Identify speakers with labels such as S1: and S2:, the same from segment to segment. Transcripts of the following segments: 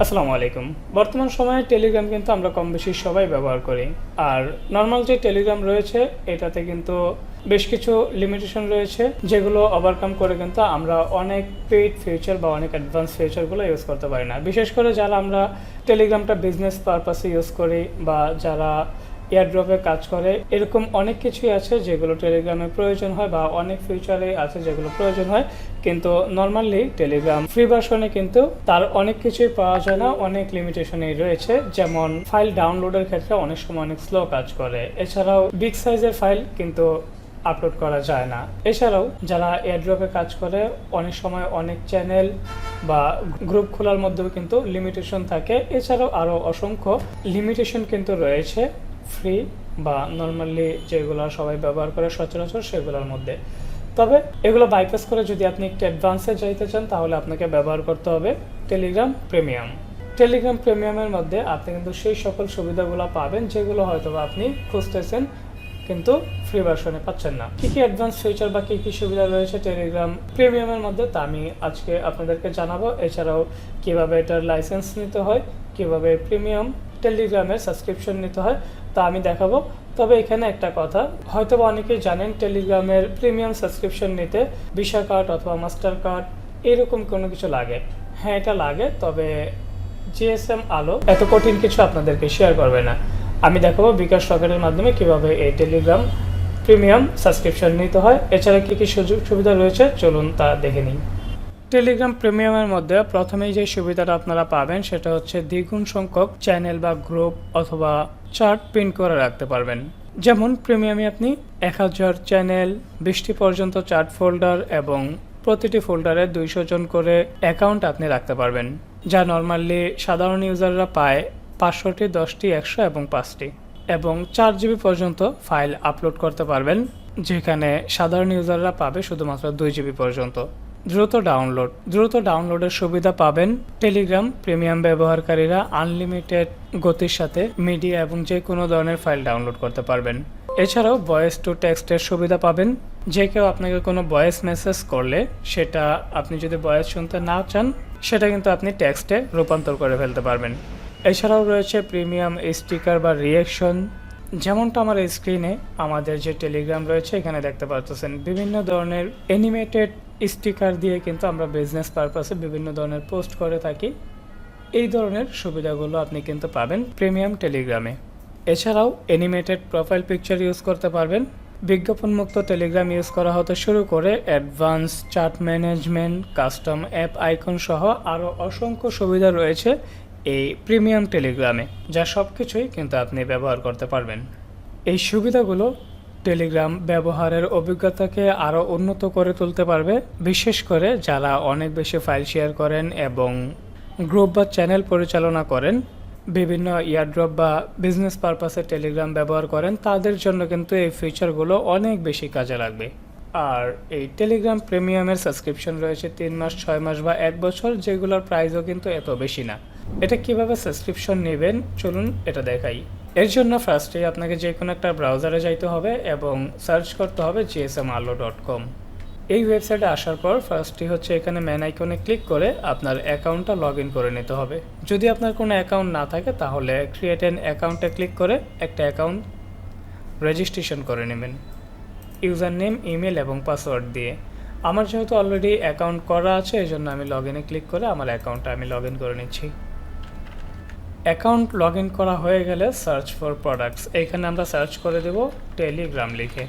S1: আসসালামু আলাইকুম। বর্তমান সময়ে টেলিগ্রাম কিন্তু আমরা কম বেশি সবাই ব্যবহার করি। আর নরমাল যে টেলিগ্রাম রয়েছে এটাতে কিন্তু বেশ কিছু লিমিটেশন রয়েছে, যেগুলো ওভারকাম করে কিন্তু আমরা অনেক পেইড ফিচার বা অনেক অ্যাডভান্স ফিচারগুলো ইউজ করতে পারি না। বিশেষ করে যারা আমরা টেলিগ্রামটা বিজনেস পারপাসে ইউজ করি বা যারা এয়ারড্রপে কাজ করে, এরকম অনেক কিছুই আছে যেগুলো টেলিগ্রামে প্রয়োজন হয় বা অনেক ফিচারে আছে যেগুলো প্রয়োজন হয়, কিন্তু নর্মালি টেলিগ্রাম ফ্রি ভার্সনে কিন্তু তার অনেক কিছুই পাওয়া যায় না, অনেক লিমিটেশনই রয়েছে। যেমন ফাইল ডাউনলোডের ক্ষেত্রে অনেক সময় অনেক স্লো কাজ করে। এছাড়াও বিগ সাইজের ফাইল কিন্তু আপলোড করা যায় না। এছাড়াও যারা এয়ারড্রপে কাজ করে অনেক সময় অনেক চ্যানেল বা গ্রুপ খোলার মধ্যেও কিন্তু লিমিটেশন থাকে। এছাড়াও আরও অসংখ্য লিমিটেশন কিন্তু রয়েছে ফ্রি বা নর্মালি যেগুলো সবাই ব্যবহার করে সচরাচর সেগুলোর মধ্যে। তবে এগুলো বাইপাস করে যদি আপনি একটু অ্যাডভান্সে যাইতে চান তাহলে আপনাকে ব্যবহার করতে হবে টেলিগ্রাম প্রিমিয়াম। টেলিগ্রাম প্রিমিয়ামের মধ্যে আপনি কিন্তু সেই সকল সুবিধাগুলো পাবেন যেগুলো হয়তো আপনি খুঁজতেছেন কিন্তু ফ্রি ভার্সনে পাচ্ছেন না। কী কী অ্যাডভান্স ফিচার বা কী কী সুবিধা রয়েছে টেলিগ্রাম প্রিমিয়ামের মধ্যে তা আমি আজকে আপনাদেরকে জানাবো। এছাড়াও কীভাবে এটার লাইসেন্স নিতে হয়, কীভাবে প্রিমিয়াম টেলিগ্রামের সাবস্ক্রিপশন নিতে হয় তা আমি দেখাবো। তবে এখানে একটা কথা, হয়তো বা অনেকেই জানেন টেলিগ্রামের প্রিমিয়াম সাবস্ক্রিপশন নিতে ভিসা কার্ড অথবা মাস্টার কার্ড এরকম কোনো কিছু লাগে। হ্যাঁ, এটা লাগে, তবে জিএসএম আলো এত কঠিন কিছু আপনাদেরকে শেয়ার করবে না। আমি দেখাবো বিকাশ রকেটের মাধ্যমে কিভাবে এই টেলিগ্রাম প্রিমিয়াম সাবস্ক্রিপশন নিতে হয়। এছাড়া কী কী সুযোগ সুবিধা রয়েছে চলুন তা দেখে নিই। টেলিগ্রাম প্রিমিয়ামের মধ্যে প্রথমেই যে সুবিধাটা আপনারা পাবেন সেটা হচ্ছে দ্বিগুণ সংখ্যক চ্যানেল বা গ্রুপ অথবা চার্ট প্রিন্ট করে রাখতে পারবেন। যেমন প্রিমিয়ামে আপনি 1000 চ্যানেল, 20টি পর্যন্ত চার্ট ফোল্ডার এবং প্রতিটি ফোল্ডারে 200 জন করে অ্যাকাউন্ট আপনি রাখতে পারবেন, যা নর্মালি সাধারণ ইউজাররা পায় 500টি, 10টি, 100 এবং 5টি, এবং 4 জিবি পর্যন্ত ফাইল আপলোড করতে পারবেন, যেখানে সাধারণ ইউজাররা পাবে শুধুমাত্র 2 জিবি পর্যন্ত। দ্রুত ডাউনলোডের সুবিধা পাবেন। টেলিগ্রাম প্রিমিয়াম ব্যবহারকারীরা আনলিমিটেড গতির সাথে মিডিয়া এবং যে কোনো ধরনের ফাইল ডাউনলোড করতে পারবেন। এছাড়াও ভয়েস টু টেক্সটের সুবিধা পাবেন। যে কেউ আপনাকে কোনো ভয়েস মেসেজ করলে সেটা আপনি যদি ভয়েস শুনতে না চান সেটা কিন্তু আপনি টেক্সটে রূপান্তর করে ফেলতে পারবেন। এছাড়াও রয়েছে প্রিমিয়াম স্টিকার বা রিঅ্যাকশন। যেমনটা আমার স্ক্রিনে আমাদের যে টেলিগ্রাম রয়েছে এখানে দেখতে পাচ্ছেন, বিভিন্ন ধরনের অ্যানিমেটেড স্টিকার দিয়ে কিন্তু আমরা বিজনেস পারপাসে বিভিন্ন ধরনের পোস্ট করে থাকি। এই ধরনের সুবিধাগুলো আপনি কিন্তু পাবেন প্রিমিয়াম টেলিগ্রামে। এছাড়াও অ্যানিমেটেড প্রোফাইল পিকচার ইউজ করতে পারবেন। বিজ্ঞাপনমুক্ত টেলিগ্রাম ইউজ করা হতে শুরু করে advance chart management, custom app icon সহ আরও অসংখ্য সুবিধা রয়েছে এই প্রিমিয়াম টেলিগ্রামে, যা সব কিছুই কিন্তু আপনি ব্যবহার করতে পারবেন। এই সুবিধাগুলো টেলিগ্রাম ব্যবহারের অভিজ্ঞতাকে আরও উন্নত করে তুলতে পারবে, বিশেষ করে যারা অনেক বেশি ফাইল শেয়ার করেন এবং গ্রুপ বা চ্যানেল পরিচালনা করেন, বিভিন্ন এয়ারড্রপ বা বিজনেস পারপাসে টেলিগ্রাম ব্যবহার করেন, তাদের জন্য কিন্তু এই ফিচারগুলো অনেক বেশি কাজে লাগবে। আর এই টেলিগ্রাম প্রিমিয়ামের সাবস্ক্রিপশন রয়েছে 3 মাস, 6 মাস বা 1 বছর, যেগুলোর প্রাইসও কিন্তু এত বেশি না। এটা কিভাবে সাবস্ক্রিপশন নেবেন চলুন এটা দেখাই। এর জন্য ফার্স্টে আপনাকে যে কোনো একটা ব্রাউজারে যাইতে হবে এবং সার্চ করতে হবে gsmalo.com। এই ওয়েবসাইটে আসার পর ফার্স্টে হচ্ছে এখানে ম্যান আইকনে ক্লিক করে আপনার অ্যাকাউন্টটা লগ ইন করে নিতে হবে। যদি আপনার কোনো অ্যাকাউন্ট না থাকে তাহলে ক্রিয়েট অ্যান অ্যাকাউন্টে ক্লিক করে একটা অ্যাকাউন্ট রেজিস্ট্রেশন করে নেবেন ইউজার নেম, ইমেল এবং পাসওয়ার্ড দিয়ে। আমার যেহেতু অলরেডি অ্যাকাউন্ট করা আছে এই জন্য আমি লগ ইনে ক্লিক করে আমার অ্যাকাউন্টটা আমি লগ ইন করে নিচ্ছি। অ্যাকাউন্ট লগ ইন করা হয়ে গেলে সার্চ ফর প্রোডাক্টস, এইখানে আমরা সার্চ করে দেব টেলিগ্রাম লিখে।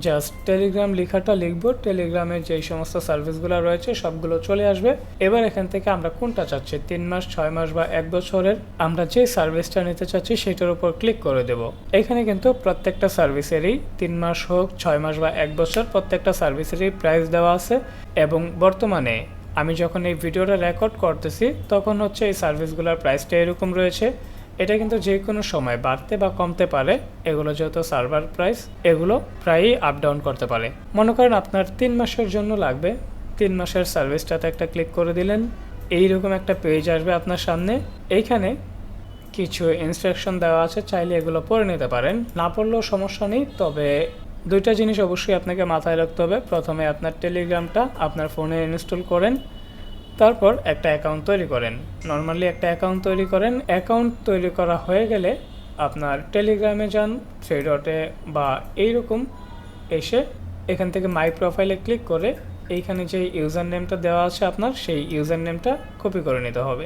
S1: জাস্ট টেলিগ্রাম লেখাটা লিখব, টেলিগ্রামের যেই সমস্ত সার্ভিসগুলো রয়েছে সবগুলো চলে আসবে। এবার এখান থেকে আমরা কোনটা চাচ্ছি, 3 মাস, 6 মাস বা 1 বছরের, আমরা যে সার্ভিসটা নিতে চাচ্ছি সেটার উপর ক্লিক করে দেব। এখানে কিন্তু প্রত্যেকটা সার্ভিসেরই 3 মাস হোক, 6 মাস বা 1 বছর, প্রত্যেকটা সার্ভিসেরই প্রাইস দেওয়া আছে। এবং বর্তমানে আমি যখন এই ভিডিওটা রেকর্ড করতেছি তখন হচ্ছে এই সার্ভিসগুলোর প্রাইসটা এরকম রয়েছে। এটা কিন্তু যে কোনো সময় বাড়তে বা কমতে পারে, এগুলো যেহেতু সার্ভার প্রাইস, এগুলো প্রায়ই আপ ডাউন করতে পারে। মনে করেন আপনার 3 মাসের জন্য লাগবে, 3 মাসের সার্ভিসটাতে একটা ক্লিক করে দিলেন, এইরকম একটা পেজ আসবে আপনার সামনে। এইখানে কিছু ইনস্ট্রাকশন দেওয়া আছে, চাইলে এগুলো পড়ে নিতে পারেন, না পড়লেও সমস্যা নেই। তবে দুইটা জিনিস অবশ্যই আপনাকে মাথায় রাখতে হবে। প্রথমে আপনার টেলিগ্রামটা আপনার ফোনে ইনস্টল করেন, তারপর একটা অ্যাকাউন্ট তৈরি করেন। নর্মালি একটা অ্যাকাউন্ট তৈরি করেন। অ্যাকাউন্ট তৈরি করা হয়ে গেলে আপনার টেলিগ্রামে যান, থ্রি ডটে বা এইরকম এসে এখান থেকে মাই প্রোফাইলে ক্লিক করে এইখানে যে ইউজার নেমটা দেওয়া আছে আপনার, সেই ইউজার নেমটা কপি করে নিতে হবে।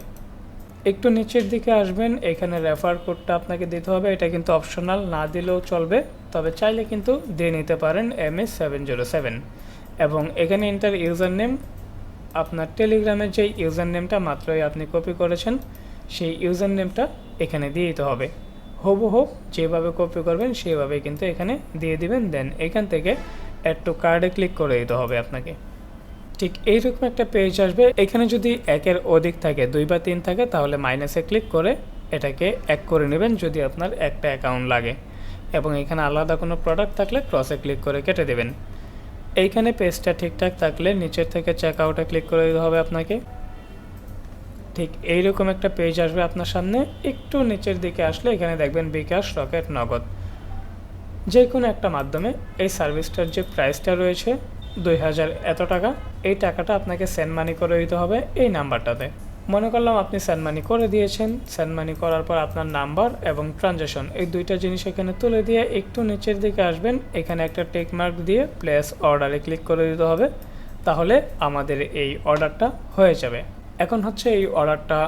S1: একটু নিচের দিকে আসবেন, এখানে রেফার কোডটা আপনাকে দিতে হবে। এটা কিন্তু অপশনাল, না দিলেও চলবে, তবে চাইলে কিন্তু দিয়ে নিতে পারেন MS707। এবং এখানে এন্টার ইউজার নেম, আপনার টেলিগ্রামের যে ইউজার নেমটা মাত্রই আপনি কপি করেছেন সেই ইউজার নেমটা এখানে দিয়ে দিতে হবে। হুবহু যেভাবে কপি করবেন সেইভাবে কিন্তু এখানে দিয়ে দিবেন। দেন এখান থেকে অ্যাড টু কার্ডে ক্লিক করে দিতে হবে আপনাকে। ঠিক এইরকম একটা পেজ আসবে। এখানে যদি একের অধিক থাকে, 2 বা 3 থাকে, তাহলে মাইনাসে ক্লিক করে এটাকে এক করে নেবেন যদি আপনার একটা অ্যাকাউন্ট লাগে। এবং এখানে আলাদা কোনো প্রোডাক্ট থাকলে ক্রসে ক্লিক করে কেটে দেবেন। এইখানে পেজটা ঠিকঠাক থাকলে নিচের থেকে চেক আউটে ক্লিক করে দিতে হবে আপনাকে। ঠিক এইরকম একটা পেজ আসবে আপনার সামনে। একটু নিচের দিকে আসলে এখানে দেখবেন বিকাশ, রকেট, নগদ, যে কোনো একটা মাধ্যমে এই সার্ভিসটার যে প্রাইসটা রয়েছে 2000 এত টাকা, এই টাকাটা আপনাকে সেন্ড মানি করে দিতে হবে এই নাম্বারটাতে। মনে করলাম আপনি সেন্ড মানি করে দিয়েছেন। সেন্ড মানি করার পর আপনার নাম্বার এবং ট্রানজ্যাকশন এই দুইটা জিনিস এখানে তুলে দিয়ে একটু নিচের দিকে আসবেন। এখানে একটা টেক মার্ক দিয়ে প্লেস অর্ডারে ক্লিক করে দিতে হবে। তাহলে আমাদের এই অর্ডারটা হয়ে যাবে। এখন হচ্ছে এই অর্ডারটা,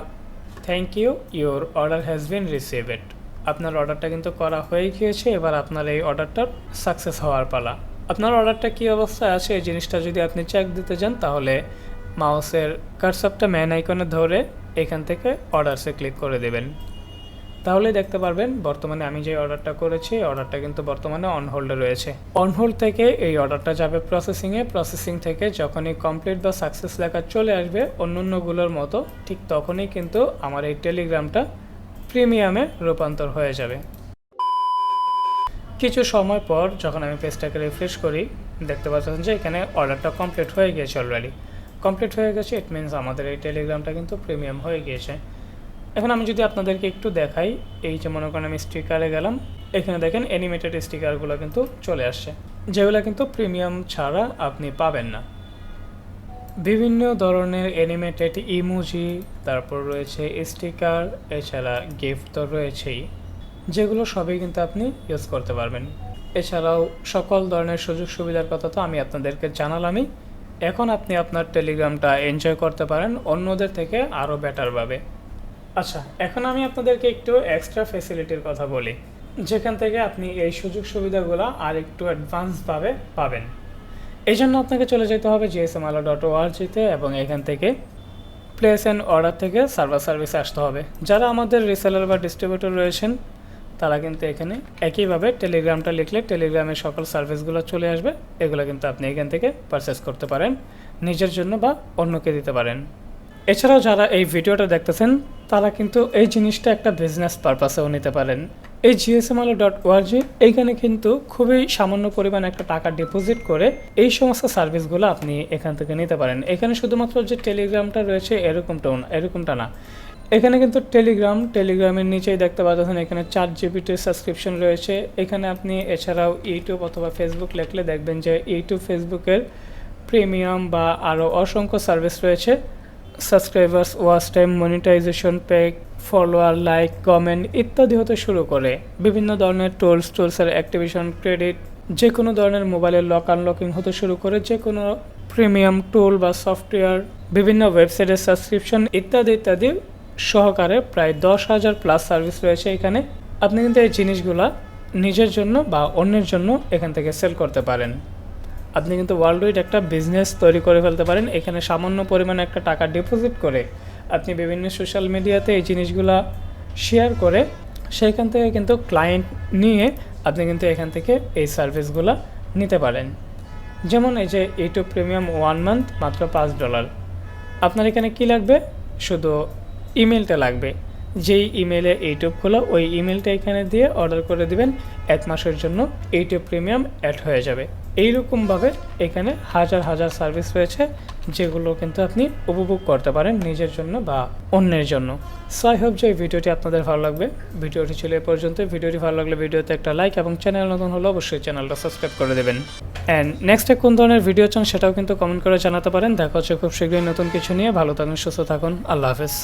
S1: thank you, your order has been received. আপনার অর্ডারটা কিন্তু করা হয়ে গিয়েছে। এবার আপনার এই অর্ডারটার সাকসেস হওয়ার পালা। আপনার অর্ডারটা কী অবস্থায় আছে এই জিনিসটা যদি আপনি চেক দিতে যান, তাহলে মাউসের কার্সরটা ম্যান আইকনে ধরে এখান থেকে অর্ডারসে ক্লিক করে দেবেন। তাহলেই দেখতে পারবেন বর্তমানে আমি যে অর্ডারটা করেছি অর্ডারটা কিন্তু বর্তমানে অন হোল্ডে রয়েছে। অন হোল্ড থেকে এই অর্ডারটা যাবে প্রসেসিংয়ে। প্রসেসিং থেকে যখনই কমপ্লিট বা সাকসেস লেখা চলে আসবে অন্যান্যগুলোর মতো, ঠিক তখনই কিন্তু আমার এই টেলিগ্রামটা প্রিমিয়ামে রূপান্তর হয়ে যাবে। কিছু সময় পর যখন আমি পেজটাকে রিফ্রেশ করি, দেখতে পাচ্ছেন যে এখানে অর্ডারটা কমপ্লিট হয়ে গিয়েছে। অলরেডি কমপ্লিট হয়ে গেছে, ইট মিনস আমাদের এই টেলিগ্রামটা কিন্তু প্রিমিয়াম হয়ে গিয়েছে। এখন আমি যদি আপনাদেরকে একটু দেখাই, এই যে মনে করেন আমি স্টিকারে গেলাম, এখানে দেখেন অ্যানিমেটেড স্টিকারগুলো কিন্তু চলে আসছে, যেগুলো কিন্তু প্রিমিয়াম ছাড়া আপনি পাবেন না। বিভিন্ন ধরনের অ্যানিমেটেড ইমোজি, তারপর রয়েছে স্টিকার, এছাড়া গিফট তো রয়েছেই, যেগুলো সবই কিন্তু আপনি ইউজ করতে পারবেন। এছাড়াও সকল ধরনের সুযোগ সুবিধার কথা তো আমি আপনাদেরকে জানালামই। এখন আপনি আপনার টেলিগ্রামটা এনজয় করতে পারেন অন্যদের থেকে আরও বেটারভাবে। আচ্ছা, এখন আমি আপনাদেরকে একটু এক্সট্রা ফ্যাসিলিটির কথা বলি, যেখান থেকে আপনি এই সুযোগ সুবিধাগুলো আর একটু অ্যাডভান্সভাবে পাবেন। এই জন্য আপনাকে চলে যেতে হবে gsmalo.org-তে এবং এখান থেকে প্লেস অ্যান্ড অর্ডার থেকে সার্ভার সার্ভিসে আসতে হবে। যারা আমাদের রিসেলার বা ডিস্ট্রিবিউটর রয়েছেন তারা কিন্তু এখানে একইভাবে টেলিগ্রামটা লিখলে টেলিগ্রামের সকল সার্ভিসগুলো চলে আসবে। এগুলো কিন্তু আপনি এখান থেকে পারচেস করতে পারেন, নিজের জন্য বা অন্যকে দিতে পারেন। এছাড়াও যারা এই ভিডিওটা দেখতেছেন তারা কিন্তু এই জিনিসটা একটা বিজনেস পারপাসেও নিতে পারেন। এই gsmalo.org এইখানে কিন্তু খুবই সামান্য পরিমাণ একটা টাকা ডিপোজিট করে এই সমস্ত সার্ভিসগুলো আপনি এখান থেকে নিতে পারেন। এখানে শুধুমাত্র যে টেলিগ্রামটা রয়েছে এরকমটা না, এখানে কিন্তু টেলিগ্রামের নিচেই দেখতে পাচ্ছেন এখানে 4 GB'র সাবস্ক্রিপশন রয়েছে। এখানে আপনি এছাড়াও ইউটিউব অথবা ফেসবুক লিখলে দেখবেন যে ইউটিউব ফেসবুকের প্রিমিয়াম বা আরও অসংখ্য সার্ভিস রয়েছে। Subscribers, watch time, monetisation, pack, follower, like, comment ইত্যাদি হতে শুরু করে বিভিন্ন ধরনের টুলসের অ্যাক্টিভেশন, ক্রেডিট, যে কোনো ধরনের মোবাইলের লক আনলকিং হতে শুরু করে যে কোনো প্রিমিয়াম টুল বা সফটওয়্যার, বিভিন্ন ওয়েবসাইটের সাবস্ক্রিপশন ইত্যাদি সহকারে প্রায় 10,000 প্লাস সার্ভিস রয়েছে এখানে। আপনি কিন্তু এই জিনিসগুলা নিজের জন্য বা অন্যের জন্য এখান থেকে সেল করতে পারেন। আপনি কিন্তু ওয়ার্ল্ড ওয়াইড একটা বিজনেস তৈরি করে ফেলতে পারেন। এখানে সামান্য পরিমাণে একটা টাকা ডিপোজিট করে আপনি বিভিন্ন সোশ্যাল মিডিয়াতে এই জিনিসগুলা শেয়ার করে সেইখান থেকে কিন্তু ক্লায়েন্ট নিয়ে আপনি কিন্তু এখান থেকে এই সার্ভিসগুলো নিতে পারেন। যেমন এই যে ইউটিউব প্রিমিয়াম 1 মান্থ মাত্র $5। আপনার এখানে কি লাগবে? শুধু ইমেলটা লাগবে। যেই ইমেলে ইউটিউব খোলা ওই ইমেলটা এখানে দিয়ে অর্ডার করে দিবেন, 1 মাসের জন্য ইউটিউব প্রিমিয়াম অ্যাড হয়ে যাবে। এইরকমভাবে এখানে হাজার সার্ভিস রয়েছে যেগুলো কিন্তু আপনি উপভোগ করতে পারেন নিজের জন্য বা অন্যের জন্য। সো আই হোপ যে এই ভিডিওটি আপনাদের ভালো লাগবে। ভিডিওটি ছিল এ পর্যন্ত। ভিডিওটি ভালো লাগলে ভিডিওতে একটা লাইক এবং চ্যানেল নতুন হলে অবশ্যই চ্যানেলটা সাবস্ক্রাইব করে দেবেন। অ্যান্ড নেক্সটে কোন ধরনের ভিডিও চান সেটাও কিন্তু কমেন্ট করে জানাতে পারেন। দেখা হচ্ছে খুব শীঘ্রই নতুন কিছু নিয়ে। ভালো থাকুন, সুস্থ থাকুন, আল্লাহ হাফেজ।